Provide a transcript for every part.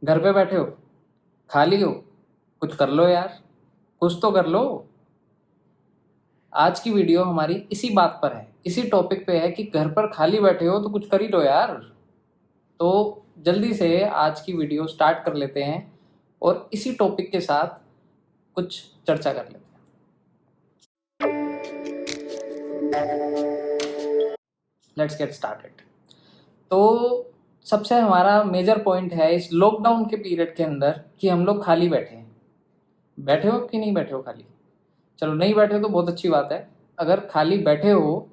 घर पे बैठे हो, खाली हो, कुछ कर लो यार, कुछ तो कर लो। आज की वीडियो हमारी इसी बात पर है, इसी टॉपिक पे है कि घर पर खाली बैठे हो तो कुछ कर ही लो यार। तो जल्दी से आज की वीडियो स्टार्ट कर लेते हैं और इसी टॉपिक के साथ कुछ चर्चा कर लेते हैं। Let's get started. तो सबसे हमारा मेजर पॉइंट है इस लॉकडाउन के पीरियड के अंदर कि हम लोग खाली बैठे हैं। बैठे हो कि नहीं बैठे हो खाली? चलो नहीं बैठे हो तो बहुत अच्छी बात है। अगर खाली बैठे हो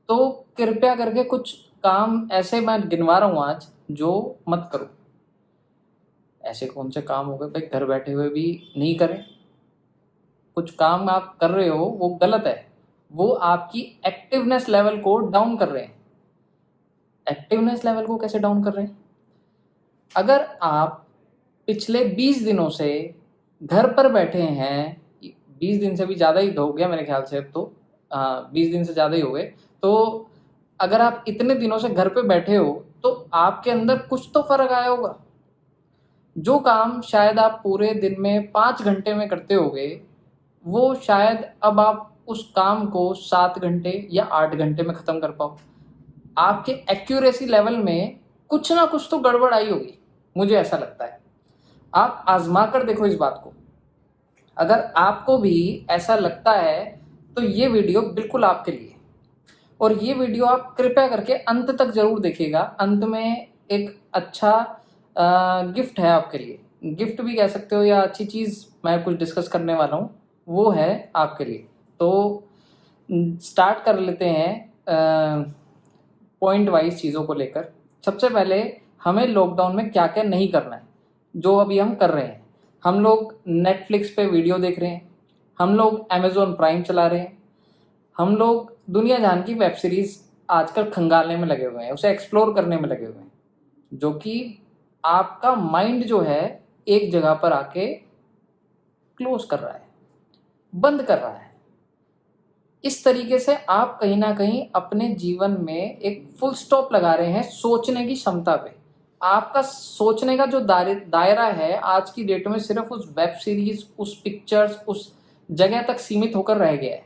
तो कृपया करके कुछ काम ऐसे मैं गिनवा रहा हूँ आज जो मत करो। ऐसे कौन से काम हो गए भाई घर बैठे हुए भी नहीं करें? कुछ काम आप कर रहे हो वो गलत है, वो आपकी एक्टिवनेस लेवल को डाउन कर रहे हैं। एक्टिवनेस लेवल को कैसे डाउन कर रहे हैं? अगर आप पिछले 20 दिनों से घर पर बैठे हैं, 20 दिन से भी ज़्यादा ही हो गया मेरे ख्याल से, अब तो 20 दिन से ज़्यादा ही हो गए। तो अगर आप इतने दिनों से घर पे बैठे हो तो आपके अंदर कुछ तो फर्क आया होगा। जो काम शायद आप पूरे दिन में 5 घंटे में करते होगे, वो शायद अब आप उस काम को 7 घंटे या 8 घंटे में ख़त्म कर पाओ। आपके एक्यूरेसी लेवल में कुछ ना कुछ तो गड़बड़ आई होगी, मुझे ऐसा लगता है। आप आजमा कर देखो इस बात को। अगर आपको भी ऐसा लगता है तो ये वीडियो बिल्कुल आपके लिए, और ये वीडियो आप कृपया करके अंत तक जरूर देखिएगा। अंत में एक अच्छा गिफ्ट है आपके लिए, गिफ्ट भी कह सकते हो या अच्छी चीज़ मैं कुछ डिस्कस करने वाला हूँ, वो है आपके लिए। तो स्टार्ट कर लेते हैं पॉइंट वाइज चीज़ों को लेकर। सबसे पहले हमें लॉकडाउन में क्या क्या नहीं करना है, जो अभी हम कर रहे हैं। हम लोग नेटफ्लिक्स पे वीडियो देख रहे हैं, हम लोग अमेज़ॉन प्राइम चला रहे हैं, हम लोग दुनिया जहान की वेब सीरीज़ आजकल खंगालने में लगे हुए हैं, उसे एक्सप्लोर करने में लगे हुए हैं, जो कि आपका माइंड जो है एक जगह पर आके क्लोज कर रहा है, बंद कर रहा है। इस तरीके से आप कहीं ना कहीं अपने जीवन में एक फुल स्टॉप लगा रहे हैं सोचने की क्षमता पे। आपका सोचने का जो दायरा है आज की डेट में सिर्फ उस वेब सीरीज, उस पिक्चर्स, उस जगह तक सीमित होकर रह गया है,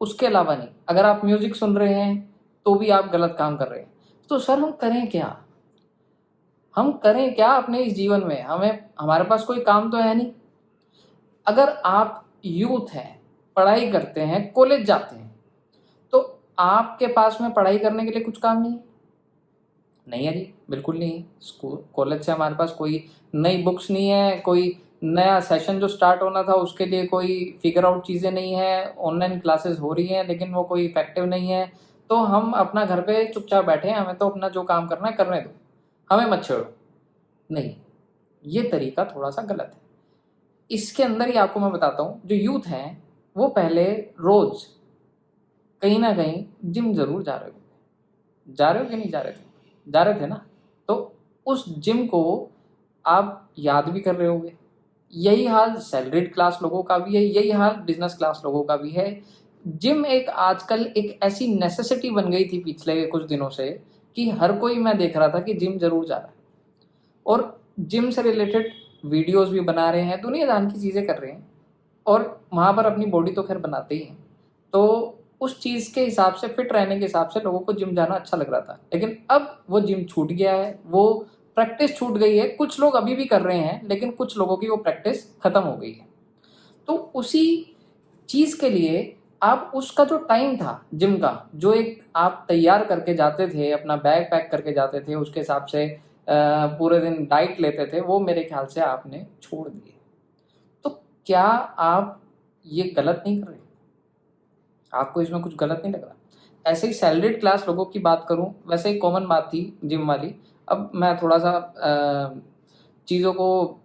उसके अलावा नहीं। अगर आप म्यूजिक सुन रहे हैं तो भी आप गलत काम कर रहे हैं। तो सर हम करें क्या? हम करें क्या अपने इस जीवन में? हमारे पास कोई काम तो है नहीं। अगर आप यूथ हैं, पढ़ाई करते हैं, कॉलेज जाते हैं, तो आपके पास में पढ़ाई करने के लिए कुछ काम नहीं है? नहीं है जी, बिल्कुल नहीं है। स्कूल कॉलेज से हमारे पास कोई नई बुक्स नहीं है, कोई नया सेशन जो स्टार्ट होना था उसके लिए कोई फिगर आउट चीज़ें नहीं है। ऑनलाइन क्लासेस हो रही हैं लेकिन वो कोई इफेक्टिव नहीं है। तो हम अपना घर पे चुपचाप बैठे हैं, हमें तो अपना जो काम करना है करने दो, हमें मत छेड़ो। नहीं, ये तरीका थोड़ा सा गलत है। इसके अंदर ही आपको मैं बताता हूँ, जो यूथ हैं वो पहले रोज कहीं ना कहीं जिम जरूर जा रहे हो। जा रहे हो कि नहीं जा रहे थे? जा रहे थे ना? तो उस जिम को आप याद भी कर रहे होगे। यही हाल सैलरीड क्लास लोगों का भी है, यही हाल बिजनेस क्लास लोगों का भी है। जिम एक आजकल एक ऐसी नेसेसिटी बन गई थी पिछले कुछ दिनों से कि हर कोई मैं देख रहा था कि जिम जरूर जा रहा है, और जिम से रिलेटेड वीडियोस भी बना रहे हैं, दुनिया जान की चीज़ें कर रहे हैं, और वहाँ पर अपनी बॉडी तो खैर बनाते ही हैं। तो उस चीज़ के हिसाब से, फिट रहने के हिसाब से लोगों को जिम जाना अच्छा लग रहा था। लेकिन अब वो जिम छूट गया है, वो प्रैक्टिस छूट गई है। कुछ लोग अभी भी कर रहे हैं लेकिन कुछ लोगों की वो प्रैक्टिस खत्म हो गई है। तो उसी चीज़ के लिए आप उसका जो टाइम था जिम का, जो एक आप तैयार करके जाते थे, अपना बैग पैक करके जाते थे, उसके हिसाब से पूरे दिन डाइट लेते थे, वो मेरे ख्याल से आपने छोड़ दिए। तो क्या आप ये गलत नहीं कर रहे? आपको इसमें कुछ गलत नहीं लग रहा? ऐसे ही सैलरीड क्लास लोगों की बात करूं, वैसे ही कॉमन बात थी जिम वाली। अब मैं थोड़ा सा चीज़ों को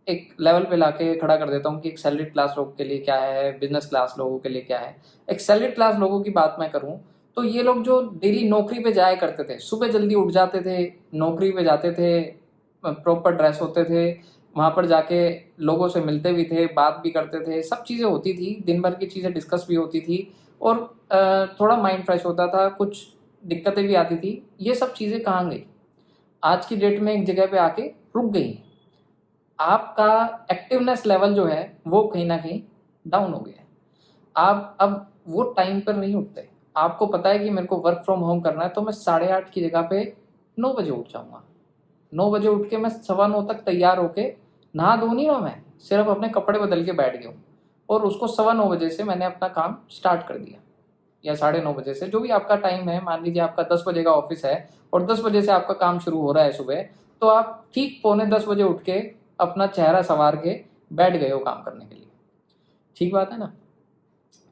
एक लेवल पे लाके खड़ा कर देता हूँ कि एक सैलरीड क्लास लोगों के लिए क्या है, बिजनेस क्लास लोगों के लिए क्या है। एक सैलरीड क्लास लोगों की बात मैं करूँ तो ये लोग जो डेली नौकरी पे जाया करते थे, सुबह जल्दी उठ जाते थे, नौकरी पे जाते थे, प्रॉपर ड्रेस होते थे, वहाँ पर जाके लोगों से मिलते भी थे, बात भी करते थे, सब चीज़ें होती थी, दिन भर की चीज़ें डिस्कस भी होती थी, और थोड़ा माइंड फ्रेश होता था, कुछ दिक्कतें भी आती थी। ये सब चीज़ें कहाँ गई? आज की डेट में एक जगह पे आके रुक गई। आपका एक्टिवनेस लेवल जो है वो कहीं ना कहीं डाउन हो गया है। आप अब वो टाइम पर नहीं उठते। आपको पता है कि मेरे को वर्क फ्रॉम होम करना है, तो मैं 8:30 की जगह पे 9 बजे उठ जाऊँगा। 9 बजे उठ के मैं 9:15 तक तैयार होके, नहा धो नहीं रहा मैं, सिर्फ अपने कपड़े बदल के बैठ गया हूँ और उसको 9:15 बजे से मैंने अपना काम स्टार्ट कर दिया, या 9:30 बजे से, जो भी आपका टाइम है। मान लीजिए आपका 10 बजे का ऑफिस है और 10 बजे से आपका काम शुरू हो रहा है सुबह, तो आप ठीक 9:45 बजे उठ के अपना चेहरा संवार के बैठ गए हो काम करने के लिए। ठीक बात है ना?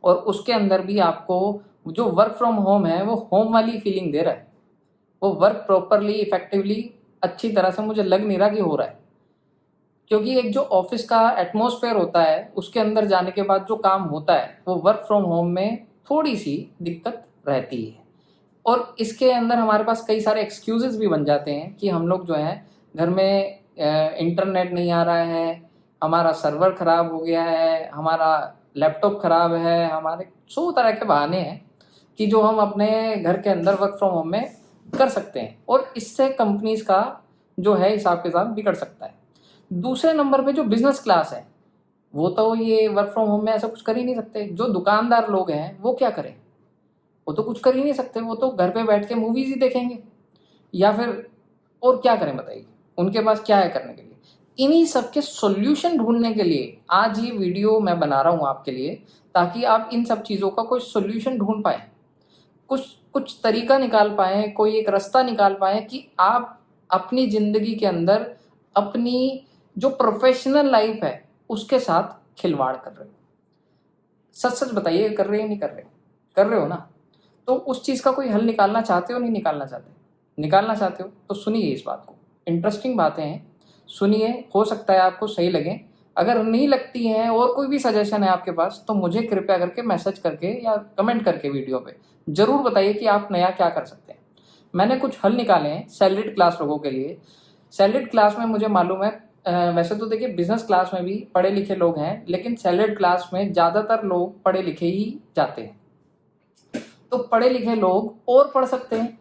और उसके अंदर भी आपको जो वर्क फ्रॉम होम है वो होम वाली फीलिंग दे रहा है। वो वर्क प्रॉपरली इफेक्टिवली अच्छी तरह से मुझे लग नहीं रहा कि हो रहा है, क्योंकि एक जो ऑफिस का एटमॉस्फेयर होता है उसके अंदर जाने के बाद जो काम होता है वो वर्क फ्रॉम होम में थोड़ी सी दिक्कत रहती है। और इसके अंदर हमारे पास कई सारे एक्सक्यूजेस भी बन जाते हैं कि हम लोग जो है घर में इंटरनेट नहीं आ रहा है, हमारा सर्वर ख़राब हो गया है, हमारा लैपटॉप ख़राब है, हमारे 100 तरह के बहाने हैं कि जो हम अपने घर के अंदर वर्क फ्रॉम होम में कर सकते हैं, और इससे कंपनीज का जो है हिसाब किताब बिगड़ सकता है। दूसरे नंबर पे जो बिजनेस क्लास है, वो तो ये वर्क फ्रॉम होम में ऐसा कुछ कर ही नहीं सकते। जो दुकानदार लोग हैं वो क्या करें? वो तो कुछ कर ही नहीं सकते, वो तो घर पे बैठ के मूवीज ही देखेंगे, या फिर और क्या करें बताइए, उनके पास क्या है करने के लिए। इन्हीं सब के सॉल्यूशन ढूंढने के लिए आज ये वीडियो मैं बना रहा हूँ आपके लिए, ताकि आप इन सब चीज़ों का कोई सॉल्यूशन ढूंढ पाए, कुछ कुछ तरीका निकाल पाए, कोई एक रास्ता निकाल पाए कि आप अपनी ज़िंदगी के अंदर अपनी जो प्रोफेशनल लाइफ है उसके साथ खिलवाड़ कर रहे हो। सच सच बताइए, कर रहे हो नहीं कर रहे हो? कर रहे हो ना? तो उस चीज़ का कोई हल निकालना चाहते हो, नहीं निकालना चाहते? निकालना चाहते हो तो सुनिए इस बात को, इंटरेस्टिंग बातें हैं, सुनिए, हो सकता है आपको सही लगे। अगर नहीं लगती हैं और कोई भी सजेशन है आपके पास, तो मुझे कृपया करके मैसेज करके या कमेंट करके वीडियो पे ज़रूर बताइए कि आप नया क्या कर सकते हैं। मैंने कुछ हल निकाले हैं सैलरीड क्लास लोगों के लिए। सैलरीड क्लास में मुझे मालूम है, वैसे तो देखिए बिजनेस क्लास में भी पढ़े लिखे लोग हैं, लेकिन सैलरीड क्लास में ज़्यादातर लोग पढ़े लिखे ही जाते हैं। तो पढ़े लिखे लोग और पढ़ सकते हैं,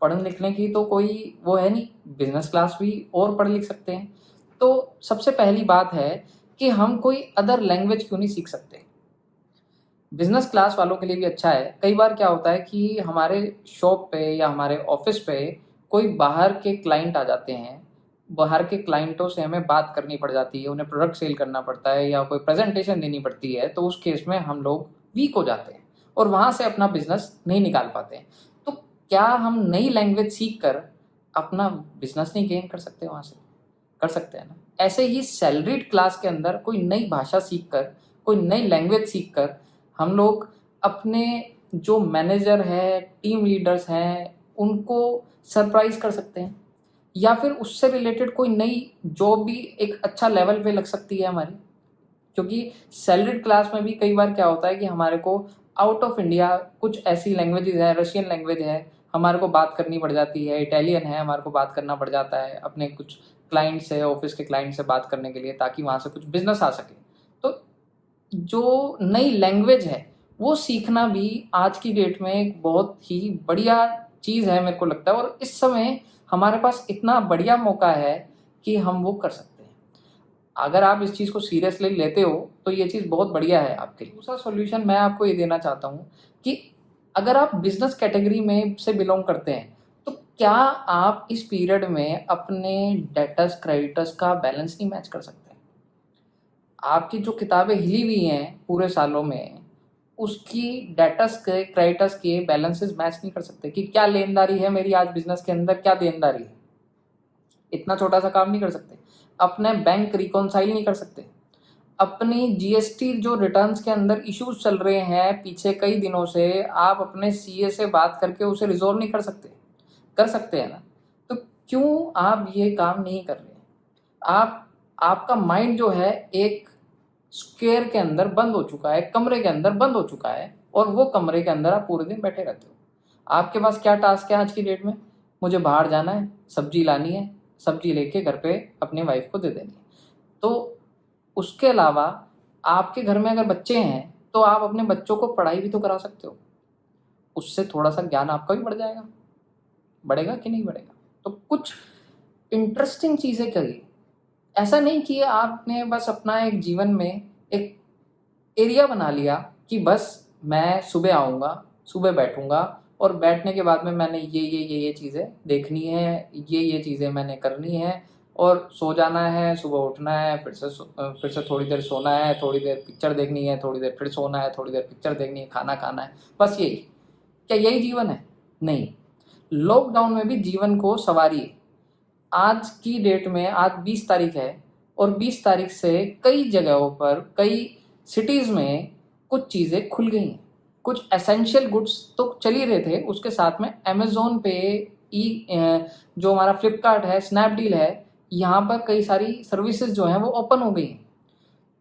पढ़ने लिखने की तो कोई वो है नहीं, बिजनेस क्लास भी और पढ़ लिख सकते हैं। तो सबसे पहली बात है कि हम कोई अदर लैंग्वेज क्यों नहीं सीख सकते। बिजनेस क्लास वालों के लिए भी अच्छा है। कई बार क्या होता है कि हमारे शॉप पे या हमारे ऑफिस पे कोई बाहर के क्लाइंट आ जाते हैं, बाहर के क्लाइंटों से हमें बात करनी पड़ जाती है, उन्हें प्रोडक्ट सेल करना पड़ता है या कोई प्रेजेंटेशन देनी पड़ती है, तो उस केस में हम लोग वीक हो जाते हैं और वहाँ से अपना बिजनेस नहीं निकाल पाते हैं। तो क्या हम नई लैंग्वेज सीख कर अपना बिजनेस नहीं गेन कर सकते? वहाँ से कर सकते हैं ना। ऐसे ही सैलरीड क्लास के अंदर कोई नई भाषा सीख कर, कोई नई लैंग्वेज सीख कर हम लोग अपने जो मैनेजर है, टीम लीडर्स हैं, उनको सरप्राइज कर सकते हैं, या फिर उससे रिलेटेड कोई नई जॉब भी एक अच्छा लेवल पे लग सकती है हमारी। क्योंकि सैलरीड क्लास में भी कई बार क्या होता है कि हमारे को आउट ऑफ इंडिया कुछ ऐसी लैंग्वेजेस है, रशियन लैंग्वेज है, हमारे को बात करनी पड़ जाती है, इटालियन है, हमारे को बात करना पड़ जाता है अपने कुछ क्लाइंट से, ऑफिस के क्लाइंट से बात करने के लिए, ताकि वहाँ से कुछ बिजनेस आ सके। तो जो नई लैंग्वेज है वो सीखना भी आज की डेट में एक बहुत ही बढ़िया चीज़ है मेरे को लगता है, और इस समय हमारे पास इतना बढ़िया मौका है कि हम वो कर सकते हैं। अगर आप इस चीज़ को सीरियसली लेते हो तो ये चीज़ बहुत बढ़िया है आपके लिए। दूसरा सॉल्यूशन मैं आपको ये देना चाहता हूँ कि अगर आप बिजनेस कैटेगरी में से बिलोंग करते हैं, तो क्या आप इस पीरियड में अपने डेटर्स क्रेडिटर्स का बैलेंस नहीं मैच कर सकते? आपकी जो किताबें हिली हुई हैं पूरे सालों में, उसकी डेटर्स के क्रेडिटर्स के बैलेंसेस मैच नहीं कर सकते कि क्या लेनदारी है मेरी आज बिजनेस के अंदर, क्या देनदारी है। इतना छोटा सा काम नहीं कर सकते, अपने बैंक रिकॉन्साइल नहीं कर सकते, अपनी जीएसटी जो रिटर्न्स के अंदर इश्यूज चल रहे हैं पीछे कई दिनों से, आप अपने सीए से बात करके उसे रिजोल्व नहीं कर सकते? कर सकते हैं ना? तो क्यों आप ये काम नहीं कर रहे? आप आपका माइंड जो है एक स्क्वायर के अंदर बंद हो चुका है, कमरे के अंदर बंद हो चुका है, और वो कमरे के अंदर आप पूरे दिन बैठे रहते हो। आपके पास क्या टास्क है आज की डेट में? मुझे बाहर जाना है, सब्जी लानी है, सब्जी लेके घर पे अपनी वाइफ को दे देनी है। तो उसके अलावा आपके घर में अगर बच्चे हैं तो आप अपने बच्चों को पढ़ाई भी तो करा सकते हो, उससे थोड़ा सा ज्ञान आपका भी बढ़ जाएगा। बढ़ेगा कि नहीं बढ़ेगा? तो कुछ इंटरेस्टिंग चीज़ें करिए, ऐसा नहीं कि आपने बस अपना एक जीवन में एक एरिया बना लिया कि बस मैं सुबह आऊँगा, सुबह बैठूँगा और बैठने के बाद में मैंने ये चीज़ें देखनी है, ये चीज़ें मैंने करनी है और सो जाना है, सुबह उठना है, फिर से थोड़ी देर सोना है, थोड़ी देर पिक्चर देखनी है, थोड़ी देर फिर सोना है, थोड़ी देर पिक्चर देखनी है, खाना खाना है, बस यही। क्या यही जीवन है? नहीं। लॉकडाउन में भी जीवन को सँवारिए। आज की डेट में आज 20 तारीख है और 20 तारीख से कई जगहों पर, कई सिटीज़ में कुछ चीज़ें खुल गई हैं। कुछ एसेंशियल गुड्स तो चल ही रहे थे, उसके साथ में अमेज़न पे, जो हमारा फ्लिपकार्ट है, स्नैपडील है, यहाँ पर कई सारी सर्विसेज़ जो हैं वो ओपन हो गई हैं।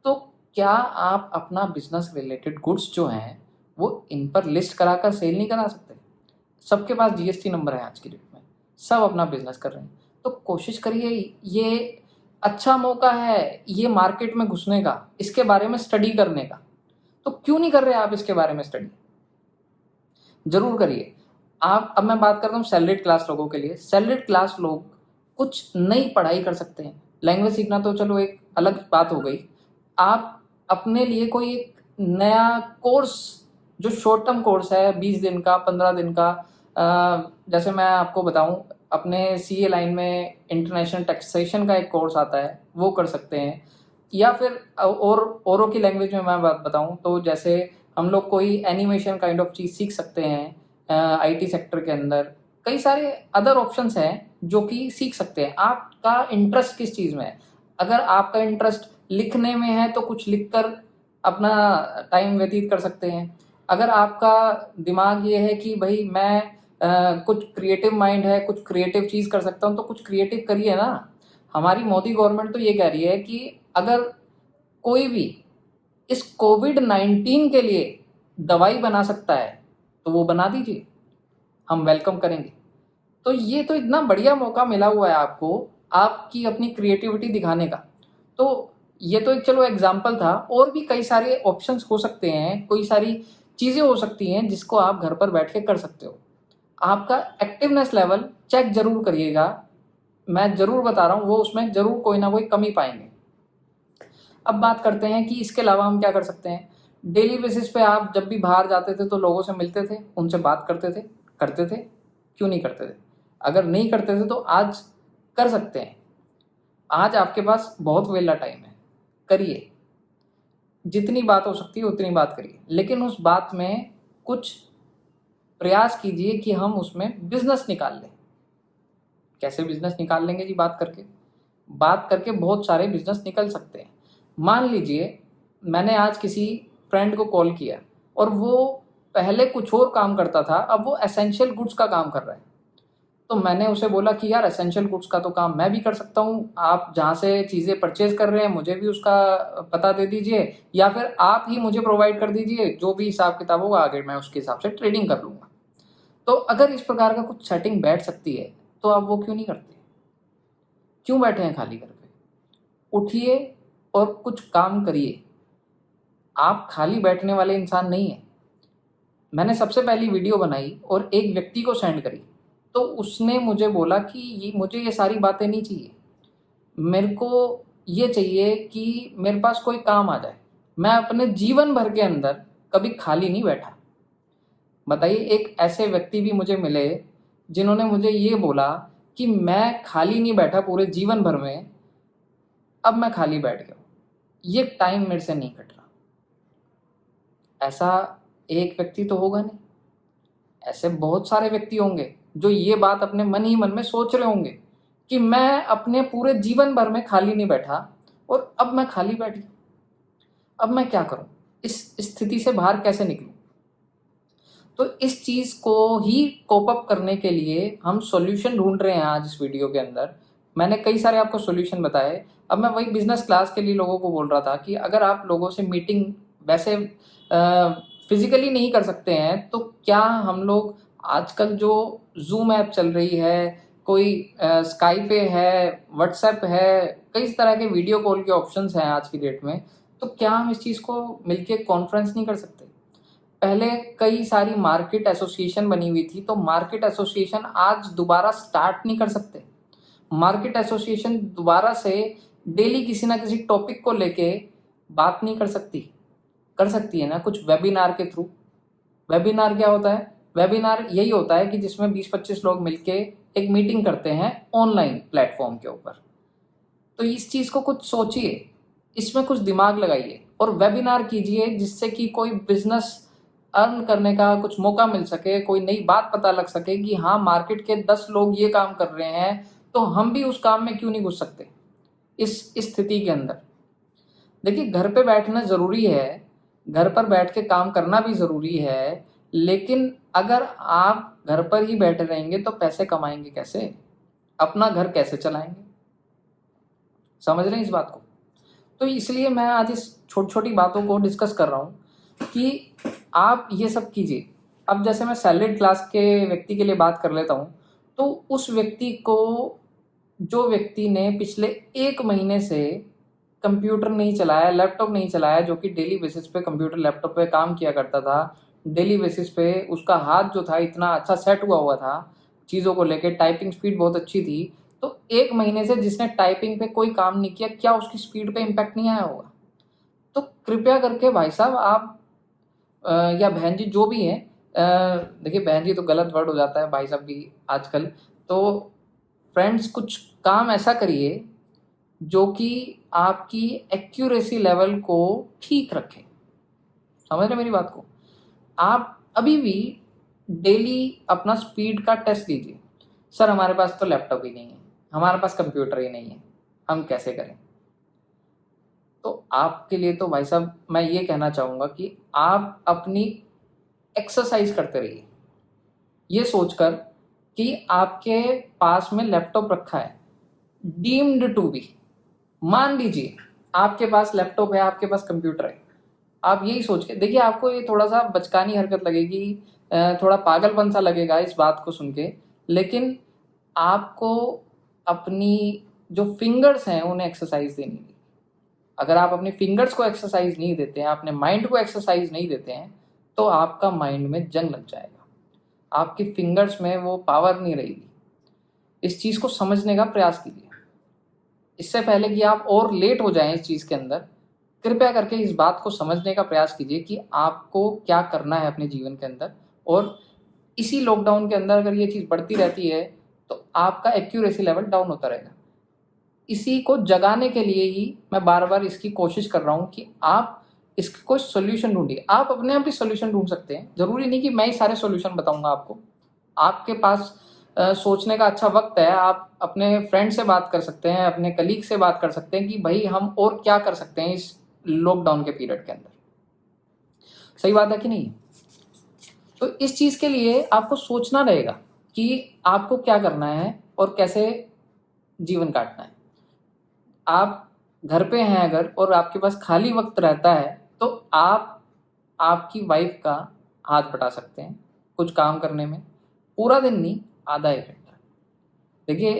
तो क्या आप अपना बिज़नेस रिलेटेड गुड्स जो हैं, वो इन पर लिस्ट कराकर सेल नहीं करा सकते? सबके पास जीएसटी नंबर है आज की डेट में, सब अपना बिज़नेस कर रहे हैं। तो कोशिश करिए, ये अच्छा मौका है ये मार्केट में घुसने का, इसके बारे में स्टडी करने का। तो क्यों नहीं कर रहे आप इसके बारे में स्टडी? ज़रूर करिए। अब मैं बात करता हूँ सैलरीड क्लास लोगों के लिए। सैलरीड क्लास लोग कुछ नई पढ़ाई कर सकते हैं। लैंग्वेज सीखना तो चलो एक अलग बात हो गई। आप अपने लिए कोई एक नया कोर्स, जो शॉर्ट टर्म कोर्स है 20 दिन का, 15 दिन का, जैसे मैं आपको बताऊँ, अपने सीए लाइन में इंटरनेशनल टैक्सेशन का एक कोर्स आता है, वो कर सकते हैं। या फिर और औरों की लैंग्वेज में मैं बात बताऊँ तो जैसे हम लोग कोई एनिमेशन काइंड ऑफ चीज़ सीख सकते हैं आईटी सेक्टर के अंदर। कई सारे अदर ऑप्शंस हैं जो कि सीख सकते हैं। आपका इंटरेस्ट किस चीज़ में है? अगर आपका इंटरेस्ट लिखने में है तो कुछ लिख कर अपना टाइम व्यतीत कर सकते हैं। अगर आपका दिमाग ये है कि भई मैं कुछ क्रिएटिव माइंड है, कुछ क्रिएटिव चीज़ कर सकता हूँ, तो कुछ क्रिएटिव करिए ना। हमारी मोदी गवर्नमेंट तो ये कह रही है कि अगर कोई भी इस कोविड-19 के लिए दवाई बना सकता है, तो वो बना दीजिए, हम वेलकम करेंगे। तो ये तो इतना बढ़िया मौका मिला हुआ है आपको, आपकी अपनी क्रिएटिविटी दिखाने का। तो ये तो एक चलो एग्ज़ाम्पल था, और भी कई सारे ऑप्शंस हो सकते हैं, कोई सारी चीज़ें हो सकती हैं जिसको आप घर पर बैठ के कर सकते हो। आपका एक्टिवनेस लेवल चेक ज़रूर करिएगा, मैं ज़रूर बता रहा हूँ, वो उसमें ज़रूर कोई ना कोई कमी पाएँगे। अब बात करते हैं कि इसके अलावा हम क्या कर सकते हैं। डेली बेसिस पे आप जब भी बाहर जाते थे तो लोगों से मिलते थे, उनसे बात करते थे? क्यों नहीं करते थे? अगर नहीं करते थे तो आज कर सकते हैं। आज आपके पास बहुत वेला टाइम है, करिए। जितनी बात हो सकती है उतनी बात करिए, लेकिन उस बात में कुछ प्रयास कीजिए कि हम उसमें बिज़नेस निकाल लें। कैसे बिज़नेस निकाल लेंगे जी? बात करके बहुत सारे बिज़नेस निकल सकते हैं। मान लीजिए मैंने आज किसी फ्रेंड को कॉल किया और वो पहले कुछ और काम करता था, अब वो एसेंशियल गुड्स का काम कर रहा है। तो मैंने उसे बोला कि यार एसेंशियल गुड्स का तो काम मैं भी कर सकता हूँ, आप जहाँ से चीज़ें परचेज़ कर रहे हैं मुझे भी उसका पता दे दीजिए, या फिर आप ही मुझे प्रोवाइड कर दीजिए, जो भी हिसाब किताब होगा आगे मैं उसके हिसाब से ट्रेडिंग कर लूँगा। तो अगर इस प्रकार का कुछ सेटिंग बैठ सकती है, तो आप वो क्यों नहीं करते? क्यों बैठे हैं खाली घर पे? उठिए और कुछ काम करिए। आप खाली बैठने वाले इंसान नहीं हैं। मैंने सबसे पहली वीडियो बनाई और एक व्यक्ति को सेंड करी, तो उसने मुझे बोला कि मुझे ये सारी बातें नहीं चाहिए। मेरे को ये चाहिए कि मेरे पास कोई काम आ जाए। मैं अपने जीवन भर के अंदर कभी खाली नहीं बैठा। बताइए, एक ऐसे व्यक्ति भी मुझे मिले जिन्होंने मुझे ये बोला कि मैं खाली नहीं बैठा पूरे जीवन भर में, अब मैं खाली बैठ गया हूँ। ये टाइम मेरे से नहीं कट रहा। ऐसा एक व्यक्ति तो होगा नहीं, ऐसे बहुत सारे व्यक्ति होंगे जो ये बात अपने मन ही मन में सोच रहे होंगे कि मैं अपने पूरे जीवन भर में खाली नहीं बैठा और अब मैं खाली बैठ गया, अब मैं क्या करूं, इस स्थिति से बाहर कैसे निकलूं। तो इस चीज़ को ही कोप अप करने के लिए हम सॉल्यूशन ढूंढ रहे हैं आज इस वीडियो के अंदर। मैंने कई सारे आपको सॉल्यूशन बताए। अब मैं वही बिजनेस क्लास के लिए लोगों को बोल रहा था कि अगर आप लोगों से मीटिंग वैसे फिजिकली नहीं कर सकते हैं, तो क्या हम लोग आजकल जो जूम ऐप चल रही है, कोई स्काइपे है, व्हाट्सएप है, कई तरह के वीडियो कॉल के ऑप्शंस हैं आज की डेट में, तो क्या हम इस चीज़ को मिलके कॉन्फ्रेंस नहीं कर सकते? पहले कई सारी मार्केट एसोसिएशन बनी हुई थी, तो मार्केट एसोसिएशन आज दोबारा स्टार्ट नहीं कर सकते। मार्केट एसोसिएशन दोबारा से डेली किसी ना किसी टॉपिक को लेके बात नहीं कर सकती? कर सकती है ना, कुछ वेबिनार के थ्रू। वेबिनार क्या होता है? वेबिनार यही होता है कि जिसमें 20-25 लोग मिलके एक मीटिंग करते हैं ऑनलाइन प्लेटफॉर्म के ऊपर। तो इस चीज़ को कुछ सोचिए, इसमें कुछ दिमाग लगाइए और वेबिनार कीजिए जिससे कि कोई बिजनेस अर्न करने का कुछ मौका मिल सके, कोई नई बात पता लग सके कि हाँ, मार्केट के 10 लोग ये काम कर रहे हैं तो हम भी उस काम में क्यों नहीं घुस सकते इस स्थिति के अंदर। देखिए, घर पे बैठना ज़रूरी है, घर पर बैठ के काम करना भी ज़रूरी है, लेकिन अगर आप घर पर ही बैठे रहेंगे तो पैसे कमाएँगे कैसे? अपना घर कैसे चलाएँगे? समझ रहे हैं इस बात को? तो इसलिए मैं आज इस छोटी-छोटी बातों को डिस्कस कर रहा हूँ कि आप ये सब कीजिए। अब जैसे मैं सैलरीड क्लास के व्यक्ति के लिए बात कर लेता हूँ, तो उस व्यक्ति को, जो व्यक्ति ने पिछले 1 महीने से कंप्यूटर नहीं चलाया, लैपटॉप नहीं चलाया, जो कि डेली बेसिस पे कंप्यूटर, लैपटॉप पे काम किया करता था, डेली बेसिस पे उसका हाथ जो था इतना अच्छा सेट हुआ था, चीज़ों को लेके टाइपिंग स्पीड बहुत अच्छी थी। तो 1 महीने से जिसने टाइपिंग पे कोई काम नहीं किया, क्या उसकी स्पीड पे इम्पैक्ट नहीं आया होगा? तो कृपया करके भाई साहब आप या बहन जी जो भी हैं, देखिए बहन जी तो गलत वर्ड हो जाता है, भाई साहब भी आजकल। तो फ्रेंड्स, कुछ काम ऐसा करिए जो कि आपकी एक्यूरेसी लेवल को ठीक रखे। समझ रहे हैं मेरी बात को? आप अभी भी डेली अपना स्पीड का टेस्ट लीजिए। सर हमारे पास तो लैपटॉप ही नहीं है, हमारे पास कंप्यूटर ही नहीं है, हम कैसे करें? तो आपके लिए तो भाई साहब मैं ये कहना चाहूँगा कि आप अपनी एक्सरसाइज करते रहिए, ये सोचकर कि आपके पास में लैपटॉप रखा है, डीम्ड टू बी। मान लीजिए आपके पास लैपटॉप है, आपके पास कंप्यूटर है, आप यही सोच के देखिए, आपको ये थोड़ा सा बचकानी हरकत लगेगी, थोड़ा पागलपन सा लगेगा इस बात को सुन के, लेकिन आपको अपनी जो फिंगर्स हैं उन्हें एक्सरसाइज देनी है। अगर आप अपने फिंगर्स को एक्सरसाइज नहीं देते हैं, अपने माइंड को एक्सरसाइज नहीं देते हैं, तो आपका माइंड में जंग लग जाएगा, आपकी फिंगर्स में वो पावर नहीं रहेगी। इस चीज़ को समझने का प्रयास कीजिए। इससे पहले कि आप और लेट हो जाएं इस चीज़ के अंदर, कृपया करके इस बात को समझने का प्रयास कीजिए कि आपको क्या करना है अपने जीवन के अंदर। और इसी लॉकडाउन के अंदर अगर ये चीज़ बढ़ती रहती है तो आपका एक्यूरेसी लेवल डाउन होता रहेगा। इसी को जगाने के लिए ही मैं बार-बार इसकी कोशिश कर रहा हूँ कि आप इसका कोई सॉल्यूशन ढूँढिए। आप अपने आप ही सॉल्यूशन ढूँढ सकते हैं। ज़रूरी नहीं कि मैं ही सारे सॉल्यूशन बताऊँगा आपको। आपके पास सोचने का अच्छा वक़्त है। आप अपने फ्रेंड से बात कर सकते हैं, अपने कलीग से बात कर सकते हैं कि भई हम और क्या कर सकते हैं इस लॉकडाउन के पीरियड के अंदर। सही बात है कि नहीं? तो इस चीज़ के लिए आपको सोचना रहेगा कि आपको क्या करना है और कैसे जीवन काटना है। आप घर पे हैं अगर और आपके पास खाली वक़्त रहता है, तो आप आपकी वाइफ़ का हाथ बटा सकते हैं कुछ काम करने में। पूरा दिन नहीं, आधा 1 घंटा। देखिए,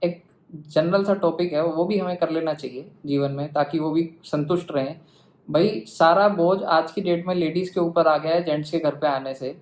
एक जनरल सा टॉपिक है, वो भी हमें कर लेना चाहिए जीवन में, ताकि वो भी संतुष्ट रहें। भई सारा बोझ आज की डेट में लेडीज़ के ऊपर आ गया है जेंट्स के घर पे आने से।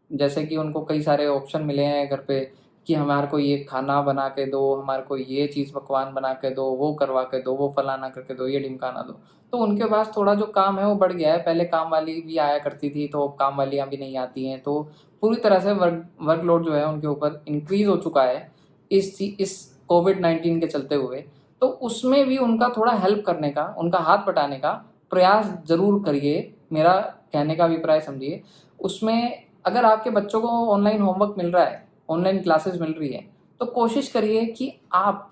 जैसे कि उनको कई सारे ऑप्शन मिले हैं घर पे कि हमारे को ये खाना बना के दो, हमारे को ये चीज़ पकवान बना के दो, वो करवा के दो, वो फलाना करके दो, ये ढिमकाना दो। तो उनके पास थोड़ा जो काम है वो बढ़ गया है। पहले काम वाली भी आया करती थी, तो अब काम वालियाँ भी नहीं आती हैं। तो पूरी तरह से वर्कलोड जो है उनके ऊपर इंक्रीज़ हो चुका है इस कोविड-19 के चलते हुए। तो उसमें भी उनका थोड़ा हेल्प करने का, उनका हाथ बटाने का प्रयास ज़रूर करिए, मेरा कहने का अभिप्राय समझिए। उसमें अगर आपके बच्चों को ऑनलाइन होमवर्क मिल रहा है, ऑनलाइन क्लासेस मिल रही है, तो कोशिश करिए कि आप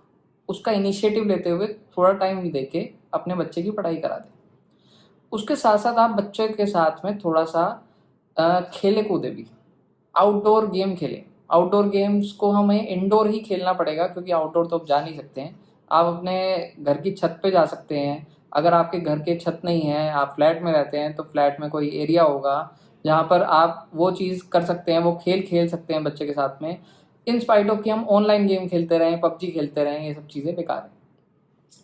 उसका इनिशिएटिव लेते हुए थोड़ा टाइम देके अपने बच्चे की पढ़ाई करा दें। उसके साथ-साथ आप बच्चे के साथ में थोड़ा-सा खेले-कूदे भी, आउटडोर गेम खेलें। आउटडोर गेम्स को हमें इंडोर ही खेलना पड़ेगा क्योंकि आउटडोर तो आप जा नहीं सकते हैं। आप अपने घर की छत पे जा सकते हैं। अगर आपके घर की छत नहीं है, आप फ्लैट में रहते हैं, तो फ्लैट में कोई एरिया होगा जहाँ पर आप वो चीज़ कर सकते हैं, वो खेल खेल सकते हैं बच्चे के साथ में। इन स्पाइट ऑफ कि हम ऑनलाइन गेम खेलते रहें, पबजी खेलते रहें, ये सब चीज़ें बेकार हैं।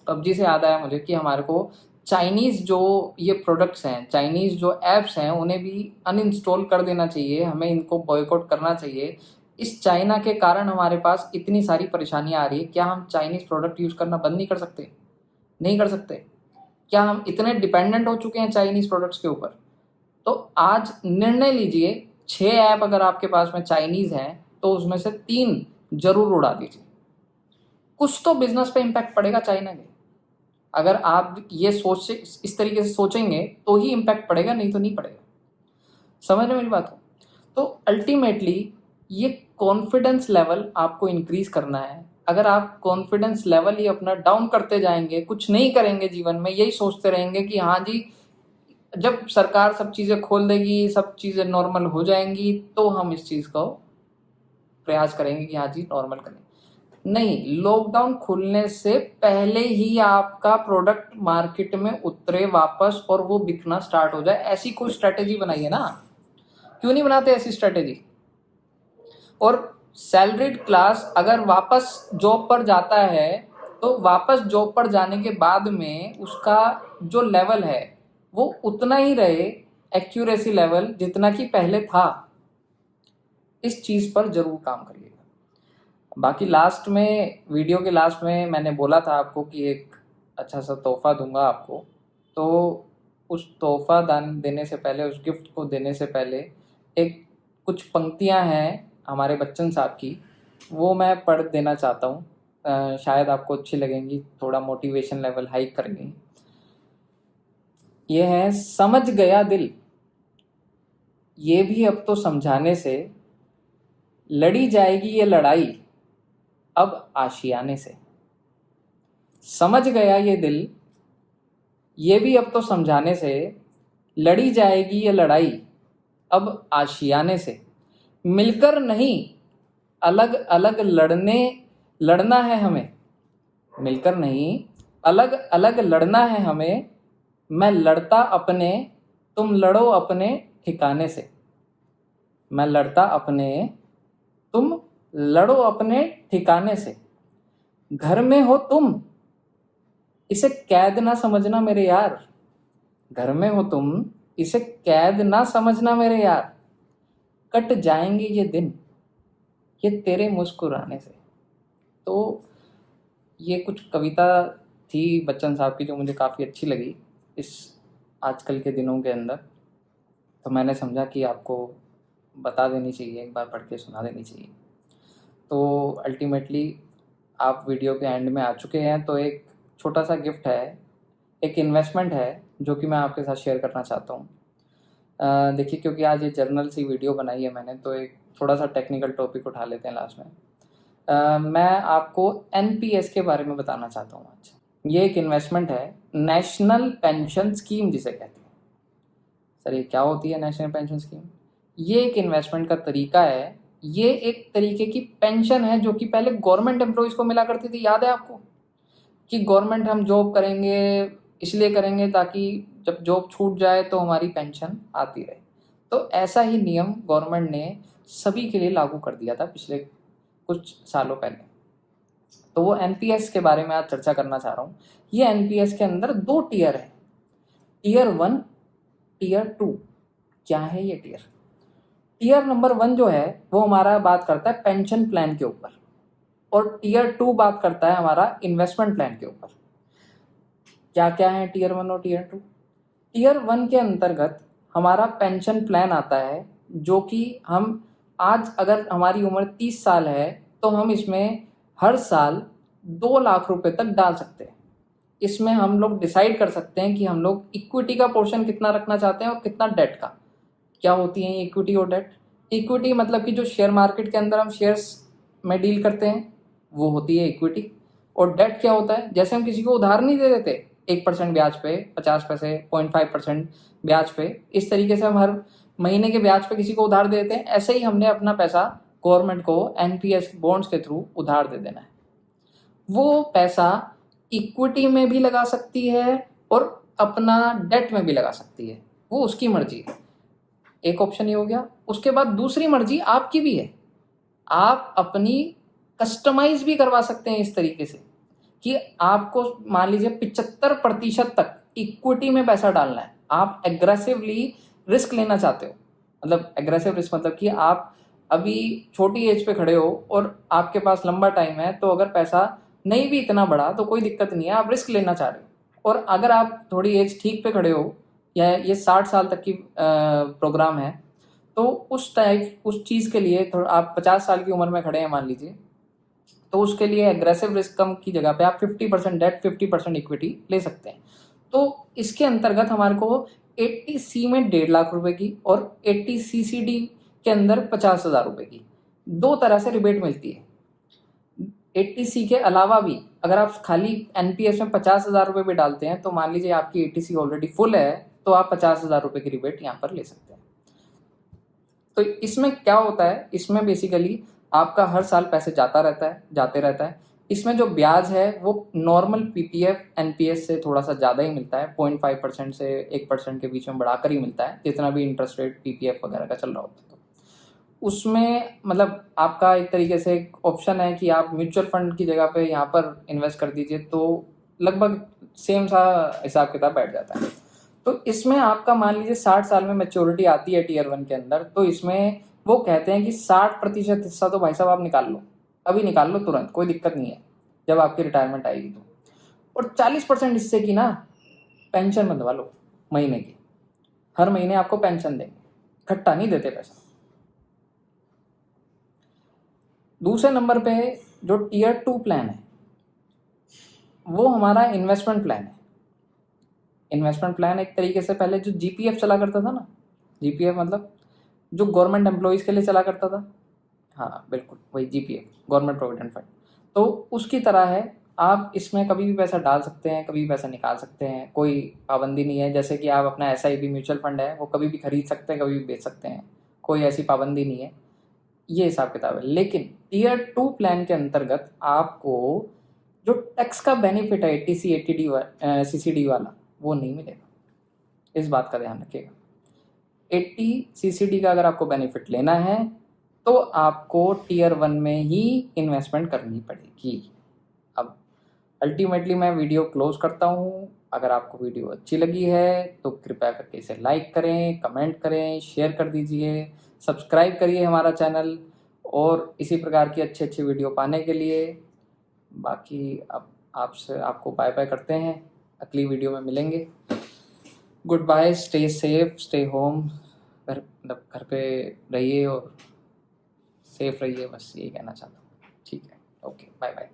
पबजी से याद आया मुझे कि हमारे को चाइनीज़ जो ये प्रोडक्ट्स हैं, चाइनीज़ जो ऐप्स हैं, उन्हें भी अनइंस्टॉल कर देना चाहिए। हमें इनको बॉयकॉट करना चाहिए। इस चाइना के कारण हमारे पास इतनी सारी परेशानियां आ रही है, क्या हम चाइनीज़ प्रोडक्ट यूज़ करना बंद नहीं कर सकते? नहीं कर सकते। क्या हम इतने डिपेंडेंट हो चुके हैं चाइनीज़ प्रोडक्ट्स के ऊपर? तो आज निर्णय लीजिए, 6 ऐप अगर आपके पास में चाइनीज़ हैं तो उसमें से 3 जरूर उड़ा दीजिए। कुछ तो बिजनेस पे इम्पैक्ट पड़ेगा चाइना के। अगर आप ये सोच इस तरीके से सोचेंगे तो ही इम्पैक्ट पड़ेगा, नहीं तो नहीं पड़ेगा। समझ रहे मेरी बात को? तो अल्टीमेटली ये कॉन्फिडेंस लेवल आपको इंक्रीज करना है। अगर आप कॉन्फिडेंस लेवल ही अपना डाउन करते जाएंगे, कुछ नहीं करेंगे जीवन में, यही सोचते रहेंगे कि हाँ जी जब सरकार सब चीज़ें खोल देगी, सब चीज़ें नॉर्मल हो जाएंगी तो हम इस चीज़ को प्रयास करेंगे कि हाँ जी नॉर्मल करें। नहीं, लॉकडाउन खुलने से पहले ही आपका प्रोडक्ट मार्केट में उतरे वापस और वो बिकना स्टार्ट हो जाए, ऐसी कोई स्ट्रेटेजी बनाइए ना। क्यों नहीं बनाते ऐसी स्ट्रेटेजी? और सैलरीड क्लास अगर वापस जॉब पर जाता है तो वापस जॉब पर जाने के बाद में उसका जो लेवल है वो उतना ही रहे, एक्यूरेसी लेवल जितना कि पहले था। इस चीज़ पर जरूर काम करिएगा। बाकी लास्ट में, वीडियो के लास्ट में मैंने बोला था आपको कि एक अच्छा सा तोहफा दूंगा आपको, तो उस तोहफा दान देने से पहले, उस गिफ्ट को देने से पहले एक कुछ पंक्तियां हैं हमारे बच्चन साहब की, वो मैं पढ़ देना चाहता हूँ। शायद आपको अच्छी लगेंगी, थोड़ा मोटिवेशन लेवल हाई करेंगी। ये है, समझ गया दिल ये भी अब तो समझाने से, लड़ी जाएगी ये लड़ाई अब आशियाने से। समझ गया ये दिल ये भी अब तो समझाने से, लड़ी जाएगी ये लड़ाई अब आशियाने से। मिलकर नहीं अलग अलग लड़ना है हमें। मिलकर नहीं अलग अलग लड़ना है हमें। मैं लड़ता अपने, तुम लड़ो अपने ठिकाने से। मैं लड़ता अपने, तुम लड़ो अपने ठिकाने से। घर में हो तुम, इसे कैद ना समझना मेरे यार। घर में हो तुम, इसे कैद ना समझना मेरे यार। कट जाएंगे ये दिन, ये तेरे मुस्कुराने से। तो ये कुछ कविता थी बच्चन साहब की जो मुझे काफ़ी अच्छी लगी इस आजकल के दिनों के अंदर, तो मैंने समझा कि आपको बता देनी चाहिए, एक बार पढ़ के सुना देनी चाहिए। तो अल्टीमेटली आप वीडियो के एंड में आ चुके हैं, तो एक छोटा सा गिफ्ट है, एक इन्वेस्टमेंट है जो कि मैं आपके साथ शेयर करना चाहता हूँ। देखिए, क्योंकि आज ये जर्नल सी वीडियो बनाई है मैंने, तो एक थोड़ा सा टेक्निकल टॉपिक उठा लेते हैं लास्ट में। मैं आपको एनपीएस के बारे में बताना चाहता हूँ आज। ये एक इन्वेस्टमेंट है, नेशनल पेंशन स्कीम जिसे कहते हैं। सर ये क्या होती है नेशनल पेंशन स्कीम? ये एक इन्वेस्टमेंट का तरीका है। ये एक तरीके की पेंशन है जो कि पहले गवर्नमेंट एम्प्लॉयज़ को मिला करती थी। याद है आपको कि गवर्नमेंट, हम जॉब करेंगे इसलिए करेंगे ताकि जब जॉब छूट जाए तो हमारी पेंशन आती रहे। तो ऐसा ही नियम गवर्नमेंट ने सभी के लिए लागू कर दिया था पिछले कुछ सालों पहले। तो वो एनपीएस के बारे में आज चर्चा करना चाह रहा हूँ। ये एनपीएस के अंदर 2 टियर है, टियर 1, टियर 2। क्या है ये टियर? टियर नंबर 1 जो है वो हमारा बात करता है पेंशन प्लान के ऊपर, और टियर 2 बात करता है हमारा इन्वेस्टमेंट प्लान के ऊपर। क्या क्या है टियर 1 और टियर 2? टियर 1 के अंतर्गत हमारा पेंशन प्लान आता है, जो कि हम आज, अगर हमारी उम्र 30 साल है तो हम इसमें हर साल 2 लाख रुपए तक डाल सकते हैं। इसमें हम लोग डिसाइड कर सकते हैं कि हम लोग इक्विटी का पोर्शन कितना रखना चाहते हैं और कितना डेट का। क्या होती है इक्विटी और डेट? इक्विटी मतलब कि जो शेयर मार्केट के अंदर हम शेयर्स में डील करते हैं वो होती है इक्विटी। और डेट क्या होता है? जैसे हम किसी को उधार नहीं दे देते 1% ब्याज पे, 50 पैसे, 0.5% ब्याज पे, इस तरीके से हम हर महीने के ब्याज पे किसी को उधार दे देते हैं, ऐसे ही हमने अपना पैसा गवर्नमेंट को एनपीएस बॉन्ड्स के थ्रू उधार दे देना है। वो पैसा इक्विटी में भी लगा सकती है और अपना डेट में भी लगा सकती है, वो उसकी मर्जी है। एक ऑप्शन ये हो गया। उसके बाद दूसरी मर्जी आपकी भी है, आप अपनी कस्टमाइज भी करवा सकते हैं इस तरीके से कि आपको मान लीजिए 75% तक इक्विटी में पैसा डालना है। आप एग्रेसिवली रिस्क लेना चाहते हो, मतलब एग्रेसिव रिस्क मतलब कि आप अभी छोटी एज पे खड़े हो और आपके पास लंबा टाइम है, तो अगर पैसा नहीं भी इतना बड़ा तो कोई दिक्कत नहीं है, आप रिस्क लेना चाह रहे हो। और अगर आप थोड़ी एज ठीक पे खड़े हो या ये 60 साल तक की प्रोग्राम है, तो उस चीज़ के लिए थोड़ा आप 50 साल की उम्र में खड़े हैं मान लीजिए, तो उसके लिए एग्रेसिव रिस्क कम की जगह पे आप 50% डेट 50% इक्विटी ले सकते हैं। तो इसके अंतर्गत हमारे को 80C में 1.5 लाख रुपए की और 80CCD के अंदर 50,000 रुपए की दो तरह से रिबेट मिलती है। 80C के अलावा भी अगर आप खाली एनपीएस में 50,000 रुपए भी डालते हैं, तो मान लीजिए आपकी 80C ऑलरेडी फुल है, तो आप 50,000 रुपए की रिबेट यहाँ पर ले सकते हैं। तो इसमें क्या होता है, इसमें बेसिकली आपका हर साल पैसे जाते रहता है। इसमें जो ब्याज है वो नॉर्मल पीपीएफ एनपीएस से थोड़ा सा ज़्यादा ही मिलता है, 0.5% से 1% के बीच में बढ़ाकर ही मिलता है, जितना भी इंटरेस्ट रेट पीपीएफ वगैरह का चल रहा होता है। तो उसमें मतलब आपका एक तरीके से एक ऑप्शन है कि आप म्यूचुअल फंड की जगह पे यहाँ पर इन्वेस्ट कर दीजिए, तो लगभग सेम सा हिसाब किताब बैठ जाता है। तो इसमें आपका मान लीजिए 60 साल में मैच्योरिटी आती है टीयर 1 के अंदर, तो इसमें वो कहते हैं कि 60% हिस्सा तो भाई साहब आप निकाल लो, अभी निकाल लो तुरंत, कोई दिक्कत नहीं है जब आपकी रिटायरमेंट आएगी तो। और 40% हिस्से की ना पेंशन बंधवा लो महीने की, हर महीने आपको पेंशन देंगे, इकट्ठा नहीं देते पैसा। दूसरे नंबर पे जो टीयर 2 प्लान है वो हमारा इन्वेस्टमेंट प्लान है। इन्वेस्टमेंट प्लान एक तरीके से पहले जो जीपीएफ चला करता था ना, जीपीएफ मतलब जो गवर्नमेंट एम्प्लॉयज़ के लिए चला करता था, हाँ बिल्कुल वही जीपीएफ, गवर्नमेंट प्रोविडेंट फंड, तो उसकी तरह है। आप इसमें कभी भी पैसा डाल सकते हैं, कभी भी पैसा निकाल सकते हैं, कोई पाबंदी नहीं है। जैसे कि आप अपना एसआईपी म्यूचुअल फंड है वो कभी भी खरीद सकते हैं, कभी भी बेच सकते हैं, कोई ऐसी पाबंदी नहीं है, ये हिसाब किताब है। लेकिन टीयर 2 प्लान के अंतर्गत आपको जो टैक्स का बेनिफिट है 80C 80D सीसीडी वाला, वो नहीं मिलेगा, इस बात का ध्यान रखिएगा। 80CCD का अगर आपको बेनिफिट लेना है तो आपको टीयर 1 में ही इन्वेस्टमेंट करनी पड़ेगी। अब अल्टीमेटली मैं वीडियो क्लोज करता हूँ। अगर आपको वीडियो अच्छी लगी है तो कृपया करके इसे लाइक करें, कमेंट करें, शेयर कर दीजिए, सब्सक्राइब करिए हमारा चैनल, और इसी प्रकार की अच्छी अच्छी वीडियो पाने के लिए बाकी अब आपको बाय बाय करते हैं, अगली वीडियो में मिलेंगे। Good bye, stay safe, stay home, घर पे रहिए और सेफ रहिए, बस यही कहना चाहता हूँ। ठीक है, ओके, बाय बाय।